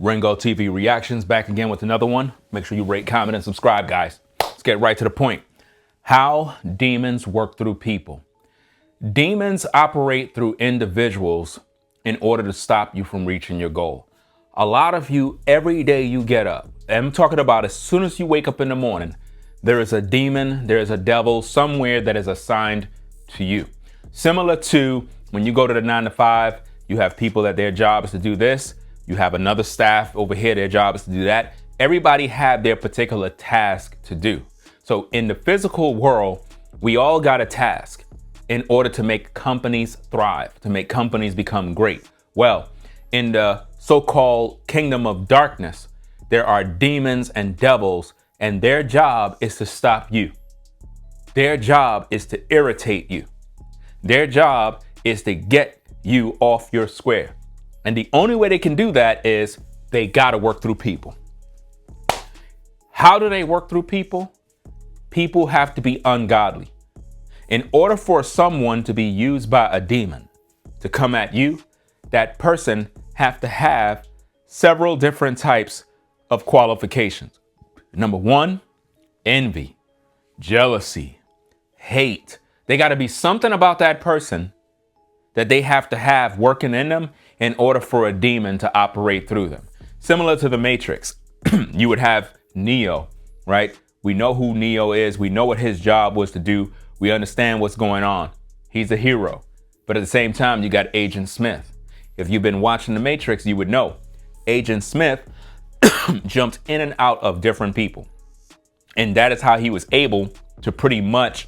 Ringo TV Reactions back again with another one. Make sure you rate, comment, and subscribe, guys. Let's get right to the point. How demons work through people. Demons operate through individuals in order to stop you from reaching your goal. A lot of you, every day you get up, and I'm talking about as soon as you wake up in the morning, there is a demon, there is a devil somewhere that is assigned to you. Similar to when you go to the 9 to 5, you have people that their job is to do this. You have another staff over here, their job is to do that. Everybody have their particular task to do. So in the physical world, we all got a task in order to make companies thrive, to make companies become great. Well, in the so-called kingdom of darkness, there are demons and devils, and their job is to stop you. Their job is to irritate you. Their job is to get you off your square. And the only way they can do that is they got to work through people. How do they work through people? People have to be ungodly. In order for someone to be used by a demon to come at you, that person have to have several different types of qualifications. Number one, envy, jealousy, hate. They got to be something about that person that they have to have working in them in order for a demon to operate through them. Similar to the Matrix, you would have Neo, right? We know who Neo is. We know what his job was to do. We understand what's going on. He's a hero. But at the same time, you got Agent Smith. If you've been watching the Matrix, you would know Agent Smith jumped in and out of different people. And that is how he was able to pretty much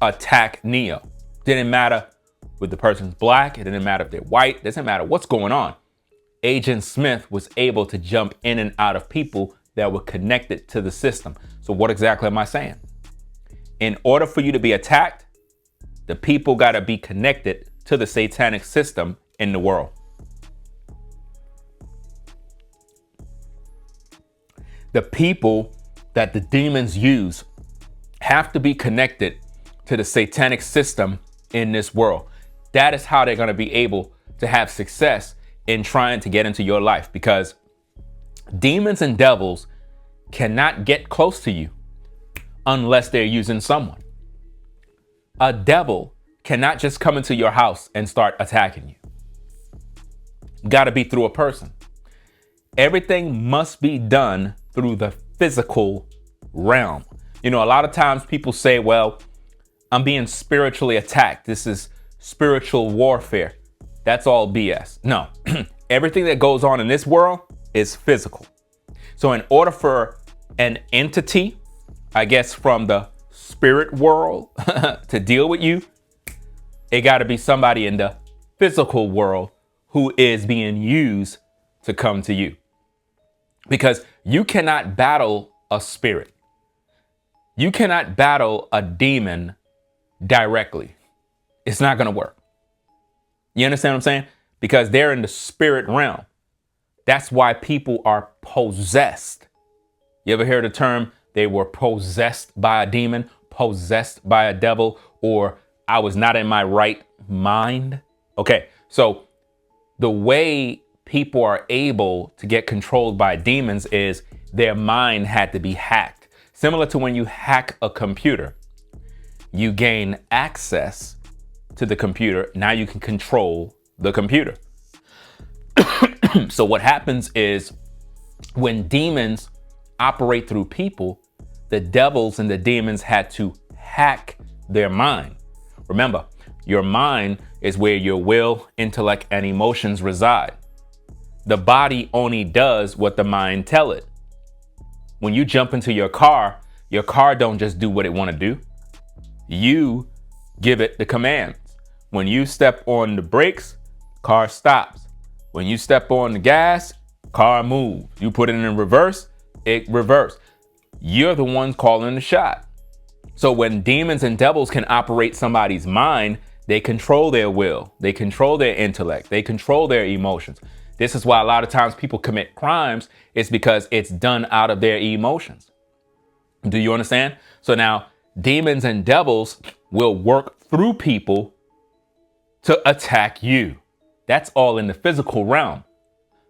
attack Neo. Didn't matter if the person's black. It didn't matter if they're white. It doesn't matter what's going on. Agent Smith was able to jump in and out of people that were connected to the system. So what exactly am I saying? In order for you to be attacked, the people got to be connected to the satanic system in the world. The people that the demons use have to be connected to the satanic system in this world. That is how they're going to be able to have success in trying to get into your life, because demons and devils cannot get close to you unless they're using someone. A devil cannot just come into your house and start attacking you. Got to be through a person. Everything must be done through the physical realm. You know, a lot of times people say, well, I'm being spiritually attacked. This is spiritual warfare. That's all BS. No, everything that goes on in this world is physical. So in order for an entity, I guess from the spirit world to deal with you, it got to be somebody in the physical world who is being used to come to you. Because you cannot battle a spirit. You cannot battle a demon directly. It's not going to work. You understand what I'm saying? Because they're in the spirit realm. That's why people are possessed. You ever hear the term, they were possessed by a demon, possessed by a devil, or I was not in my right mind? Okay, so the way people are able to get controlled by demons is their mind had to be hacked. Similar to when you hack a computer, you gain access to the computer. Now you can control the computer. So what happens is when demons operate through people, the devils and the demons had to hack their mind. Remember, your mind is where your will, intellect, and emotions reside. The body only does what the mind tell it. When you jump into your car don't just do what it want to do. You give it the commands. When you step on the brakes, car stops. When you step on the gas, car moves. You put it in reverse, it reverses. You're the one calling the shot. So when demons and devils can operate somebody's mind, they control their will, they control their intellect, they control their emotions. This is why a lot of times people commit crimes. It's because it's done out of their emotions. Do you understand? So now demons and devils will work through people to attack you. That's all in the physical realm.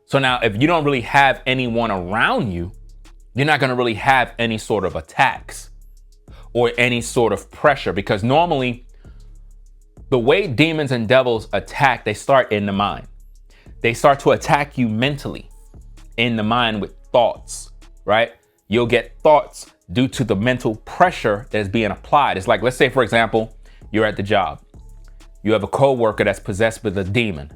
So now if you don't really have anyone around you, you're not going to really have any sort of attacks or any sort of pressure, because normally the way demons and devils attack, they start in the mind. They start to attack you mentally in the mind with thoughts, right? You'll get thoughts due to the mental pressure that is being applied. It's like, let's say, for example, you're at the job. You have a coworker that's possessed with a demon.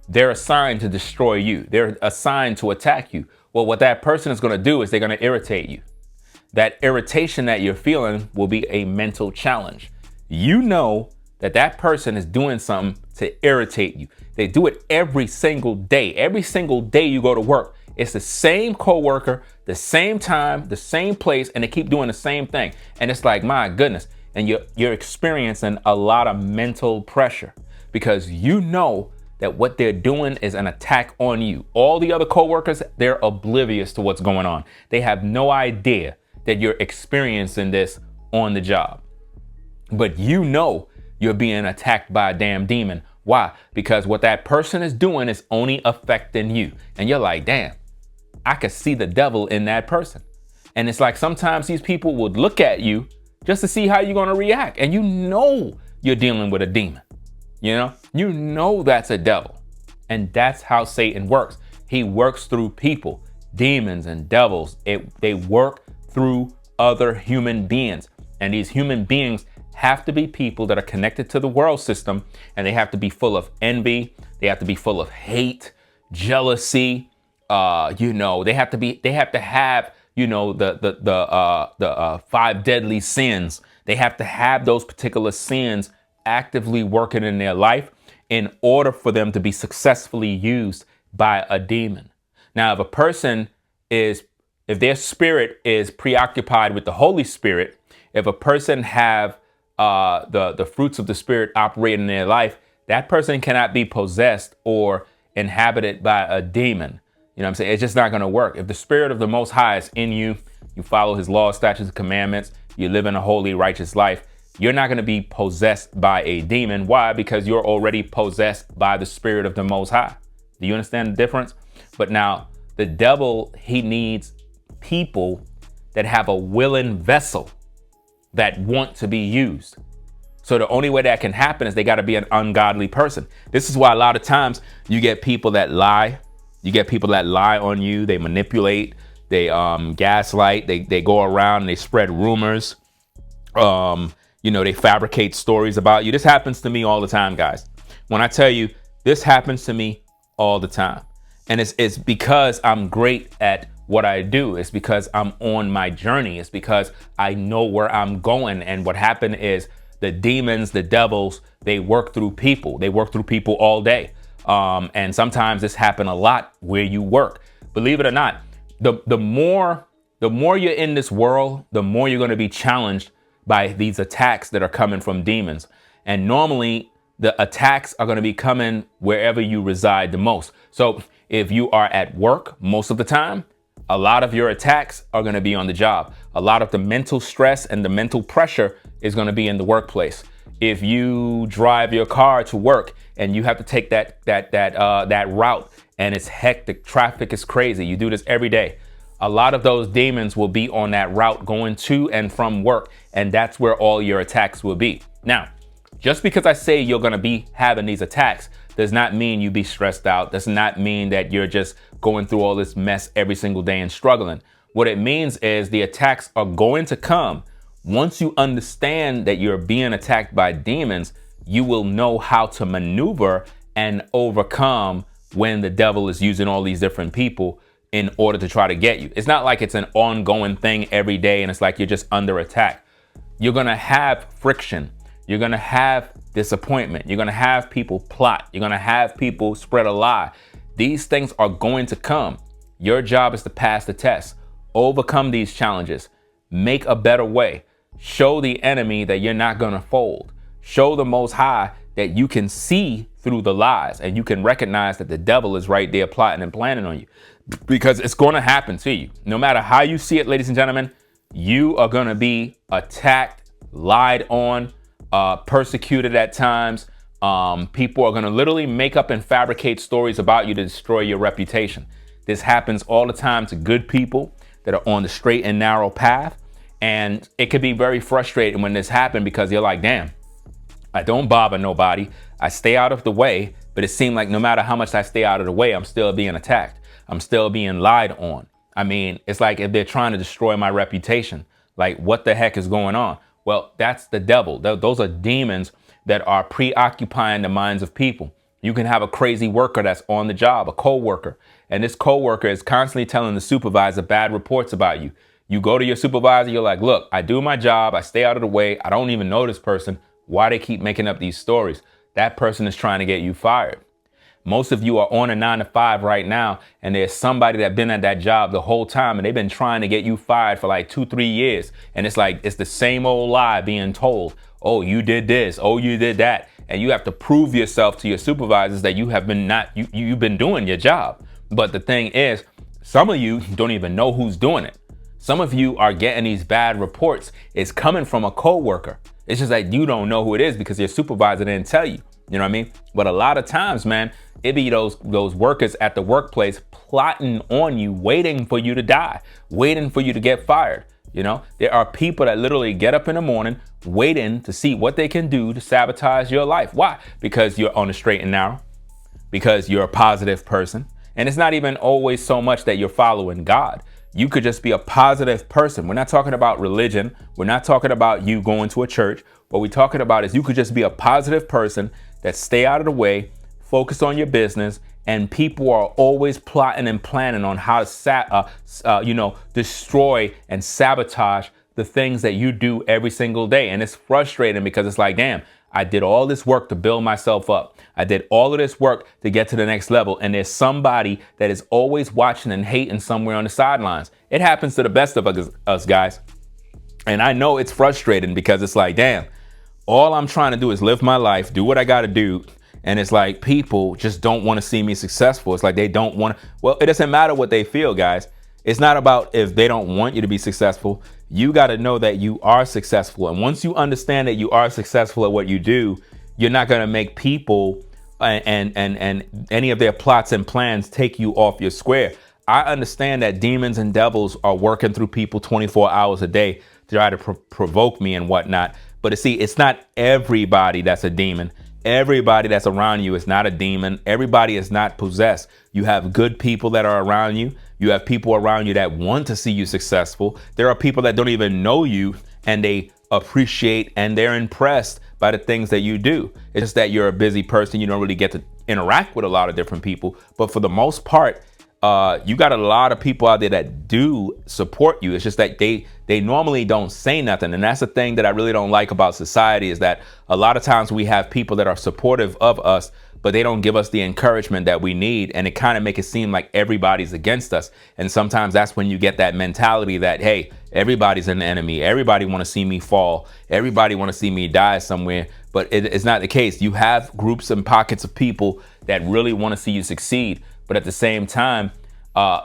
They're assigned to destroy you. They're assigned to attack you. Well, what that person is going to do is they're going to irritate you. That irritation that you're feeling will be a mental challenge. You know that that person is doing something to irritate you. They do it every single day. Every single day you go to work, it's the same coworker, the same time, the same place, and they keep doing the same thing. And it's like, my goodness. And you're experiencing a lot of mental pressure because you know that what they're doing is an attack on you. All the other coworkers, they're oblivious to what's going on. They have no idea that you're experiencing this on the job. But you know you're being attacked by a damn demon. Why? Because what that person is doing is only affecting you. And you're like, damn, I could see the devil in that person. And it's like sometimes these people would look at you just to see how you're going to react. And you know you're dealing with a demon. You know that's a devil. And that's how Satan works. He works through people, demons and devils. They work through other human beings. And these human beings have to be people that are connected to the world system, and they have to be full of envy. They have to be full of hate, jealousy. They have to have the 5 deadly sins. They have to have those particular sins actively working in their life in order for them to be successfully used by a demon. Now, if their spirit is preoccupied with the Holy Spirit, if a person have the fruits of the Spirit operating in their life, that person cannot be possessed or inhabited by a demon. You know what I'm saying? It's just not going to work. If the Spirit of the Most High is in you, you follow his laws, statutes, and commandments, you live in a holy, righteous life, you're not going to be possessed by a demon. Why? Because you're already possessed by the Spirit of the Most High. Do you understand the difference? But now the devil, he needs people that have a willing vessel that want to be used. So the only way that can happen is they got to be an ungodly person. This is why a lot of times you get people that lie. You get people that lie on you. They manipulate, they gaslight, they go around and they spread rumors. They fabricate stories about you. This happens to me all the time, guys. When I tell you, this happens to me all the time. And it's because I'm great at what I do. It's because I'm on my journey. It's because I know where I'm going. And what happened is the demons, the devils, they work through people. They work through people all day. And sometimes this happen a lot where you work. Believe it or not, the more you're in this world, the more you're going to be challenged by these attacks that are coming from demons. And normally the attacks are going to be coming wherever you reside the most. So if you are at work most of the time, a lot of your attacks are going to be on the job. A lot of the mental stress and the mental pressure is going to be in the workplace. If you drive your car to work and you have to take that route and it's hectic, traffic is crazy, you do this every day, a lot of those demons will be on that route going to and from work, and that's where all your attacks will be. Now, just because I say you're going to be having these attacks does not mean you be stressed out. Does not mean that you're just going through all this mess every single day and struggling. What it means is the attacks are going to come. Once you understand that you're being attacked by demons, you will know how to maneuver and overcome when the devil is using all these different people in order to try to get you. It's not like it's an ongoing thing every day and it's like you're just under attack. You're going to have friction. You're going to have disappointment. You're going to have people plot. You're going to have people spread a lie. These things are going to come. Your job is to pass the test, overcome these challenges, make a better way, show the enemy that you're not going to fold, show the Most High that you can see through the lies and you can recognize that the devil is right there plotting and planning on you, because it's going to happen to you. No matter how you see it, ladies and gentlemen, you are going to be attacked, lied on, persecuted at times, People are going to literally make up and fabricate stories about you to destroy your reputation. This happens all the time to good people that are on the straight and narrow path. And it could be very frustrating when this happens because you're like, damn, I don't bother nobody. I stay out of the way. But it seemed like no matter how much I stay out of the way, I'm still being attacked. I'm still being lied on. I mean, it's like if they're trying to destroy my reputation, like what the heck is going on? Well, that's the devil. Those are demons that are preoccupying the minds of people. You can have a crazy worker that's on the job, a co-worker, and this co-worker is constantly telling the supervisor bad reports about you. You go to your supervisor, you're like, look, I do my job, I stay out of the way, I don't even know this person. Why they keep making up these stories? That person is trying to get you fired. Most of you are on a 9-to-5 right now, and there's somebody that's been at that job the whole time, and they've been trying to get you fired for like 2-3 years. And it's like, it's the same old lie being told. Oh, you did this. Oh, you did that. And you have to prove yourself to your supervisors that you have been you've been doing your job. But the thing is, some of you don't even know who's doing it. Some of you are getting these bad reports. It's coming from a coworker. It's just that you don't know who it is because your supervisor didn't tell you. You know what I mean? But a lot of times, man, it be those workers at the workplace plotting on you, waiting for you to die, waiting for you to get fired. You know, there are people that literally get up in the morning waiting to see what they can do to sabotage your life. Why? Because you're on the straight and narrow, because you're a positive person. And it's not even always so much that you're following God. You could just be a positive person. We're not talking about religion. We're not talking about you going to a church. What we're talking about is you could just be a positive person that stay out of the way, focus on your business, and people are always plotting and planning on how to destroy and sabotage the things that you do every single day. And it's frustrating because it's like, damn, I did all this work to build myself up. I did all of this work to get to the next level. And there's somebody that is always watching and hating somewhere on the sidelines. It happens to the best of us guys. And I know it's frustrating because it's like, damn, all I'm trying to do is live my life, do what I got to do. And it's like people just don't want to see me successful. It's like they don't want to. Well, it doesn't matter what they feel, guys. It's not about if they don't want you to be successful. You got to know that you are successful. And once you understand that you are successful at what you do, you're not going to make people and any of their plots and plans take you off your square. I understand that demons and devils are working through people 24 hours a day to try to provoke me and whatnot. But see, it's not everybody that's a demon. Everybody that's around you is not a demon. Everybody is not possessed. You have good people that are around you. You have people around you that want to see you successful. There are people that don't even know you and they appreciate and they're impressed by the things that you do. It's just that you're a busy person. You don't really get to interact with a lot of different people. But for the most part, you got a lot of people out there that do support you. It's just that they normally don't say nothing. And that's the thing that I really don't like about society is that a lot of times we have people that are supportive of us, but they don't give us the encouragement that we need. And it kind of make it seem like everybody's against us. And sometimes that's when you get that mentality that, hey, everybody's an enemy. Everybody want to see me fall. Everybody want to see me die somewhere. But it's not the case. You have groups and pockets of people that really want to see you succeed. But at the same time,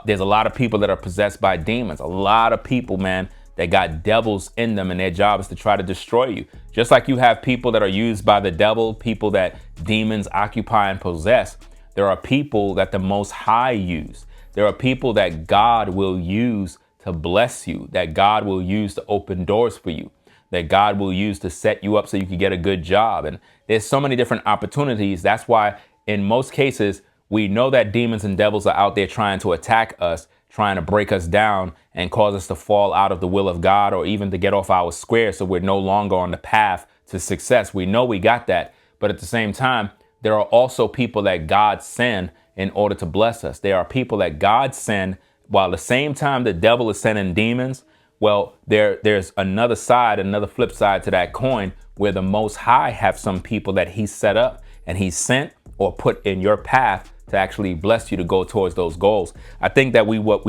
there's a lot of people that are possessed by demons. A lot of people, man, that got devils in them and their job is to try to destroy you. Just like you have people that are used by the devil, people that demons occupy and possess. There are people that the Most High use. There are people that God will use to bless you, that God will use to open doors for you, that God will use to set you up so you can get a good job. And there's so many different opportunities. That's why in most cases, we know that demons and devils are out there trying to attack us, trying to break us down and cause us to fall out of the will of God or even to get off our square so we're no longer on the path to success. We know we got that. But at the same time, there are also people that God send in order to bless us. There are people that God send while at the same time the devil is sending demons. Well, there's another side, another flip side to that coin where the Most High have some people that he set up and he sent or put in your path to actually bless you to go towards those goals. I think that what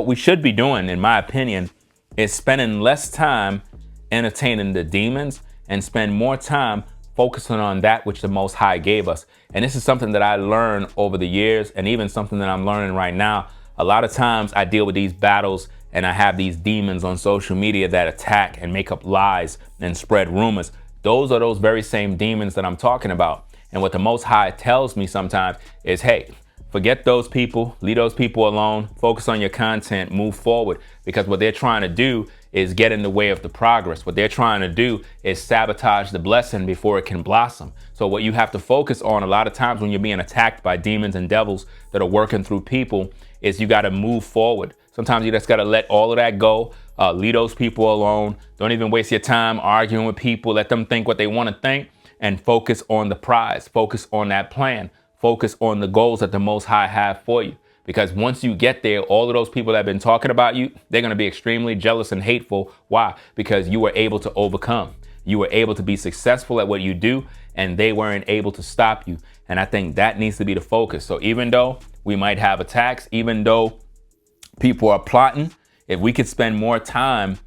we should be doing, in my opinion, is spending less time entertaining the demons and spend more time focusing on that which the Most High gave us. And this is something that I learned over the years and even something that I'm learning right now. A lot of times I deal with these battles and I have these demons on social media that attack and make up lies and spread rumors. Those are those very same demons that I'm talking about. And what the Most High tells me sometimes is, hey, forget those people, leave those people alone, focus on your content, move forward, because what they're trying to do is get in the way of the progress. What they're trying to do is sabotage the blessing before it can blossom. So what you have to focus on a lot of times when you're being attacked by demons and devils that are working through people is you got to move forward. Sometimes you just got to let all of that go. Leave those people alone. Don't even waste your time arguing with people. Let them think what they want to think and focus on the prize. Focus on that plan. Focus on the goals that the Most High have for you. Because once you get there, all of those people that have been talking about you, they're going to be extremely jealous and hateful. Why? Because you were able to overcome. You were able to be successful at what you do, and they weren't able to stop you. And I think that needs to be the focus. So even though we might have attacks, even though people are plotting, if we could spend more time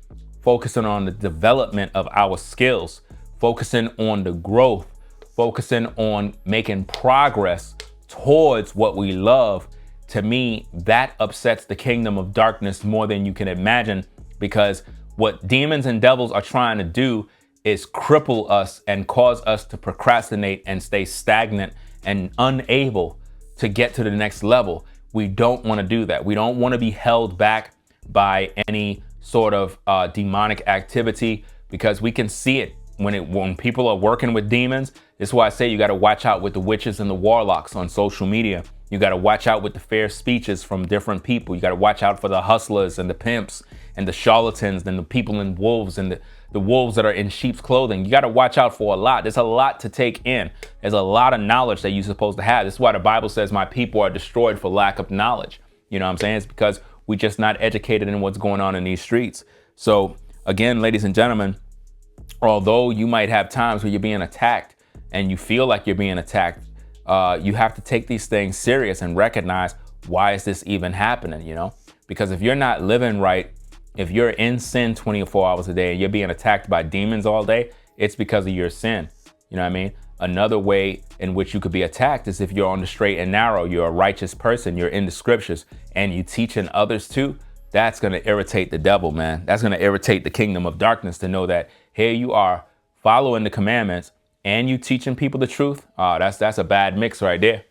focusing on the development of our skills, focusing on the growth, focusing on making progress towards what we love, to me, that upsets the kingdom of darkness more than you can imagine, because what demons and devils are trying to do is cripple us and cause us to procrastinate and stay stagnant and unable to get to the next level. We don't want to do that. We don't want to be held back by any sort of demonic activity, because we can see it when people are working with demons. This is why I say you got to watch out with the witches and the warlocks on social media. You got to watch out with the fair speeches from different people. You got to watch out for the hustlers and the pimps and the charlatans and the people in wolves and the wolves that are in sheep's clothing. You got to watch out for a lot. There's a lot to take in. There's a lot of knowledge that you're supposed to have. This is why the Bible says my people are destroyed for lack of knowledge. You know what I'm saying? It's because we're just not educated in what's going on in these streets. So again, ladies and gentlemen, although you might have times where you're being attacked and you feel like you're being attacked, you have to take these things serious and recognize, why is this even happening? You know, because if you're not living right, if you're in sin 24 hours a day and you're being attacked by demons all day, it's because of your sin. You know what I mean? Another way in which you could be attacked is if you're on the straight and narrow, you're a righteous person, you're in the scriptures, and you teaching others too. That's going to irritate the devil, man. That's going to irritate the kingdom of darkness to know that here you are following the commandments and you teaching people the truth. That's a bad mix right there.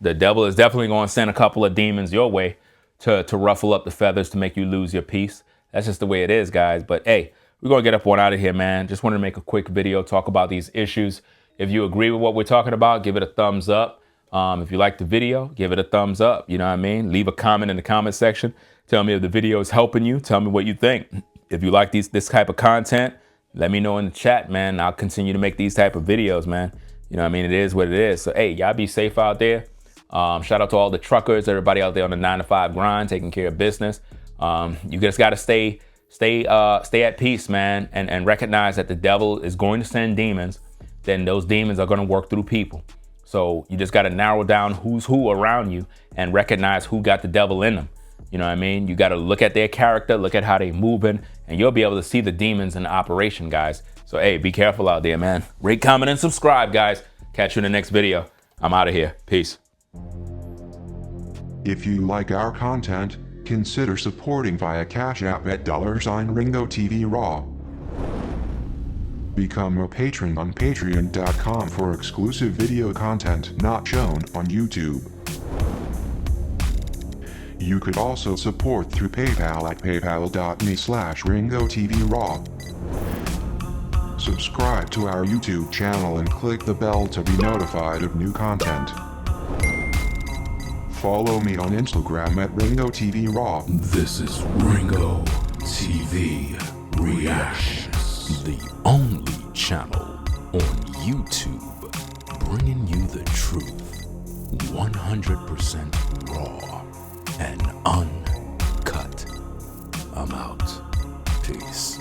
The devil is definitely going to send a couple of demons your way to ruffle up the feathers, to make you lose your peace. That's just the way it is, guys. But hey, we're going to get up on out of here, man. Just wanted to make a quick video, talk about these issues. If you agree with what we're talking about, give it a thumbs up. If you like the video, give it a thumbs up. You know what I mean? Leave a comment in the comment section. Tell me if the video is helping you. Tell me what you think. If you like this type of content, let me know in the chat, man. I'll continue to make these type of videos, man. You know what I mean? It is what it is. So, hey, y'all be safe out there. Shout out to all the truckers, everybody out there on the 9-to-5 grind, taking care of business. You just got to stay at peace, man, and recognize that the devil is going to send demons. Then those demons are going to work through people. So you just got to narrow down who's who around you and recognize who got the devil in them. You know what I mean? You got to look at their character, look at how they moving, and you'll be able to see the demons in operation, guys. So, hey, be careful out there, man. Rate, comment, and subscribe, guys. Catch you in the next video. I'm out of here. Peace. If you like our content, consider supporting via Cash App at $RingoTV Raw. Become a patron on patreon.com for exclusive video content not shown on YouTube. You could also support through PayPal at paypal.me/RingoTVRaw. Subscribe to our YouTube channel and click the bell to be notified of new content. Follow me on Instagram at RingoTVRaw. This is Ringo TV Reactions, the only channel on YouTube bringing you the truth 100% raw and uncut. I'm out. Peace.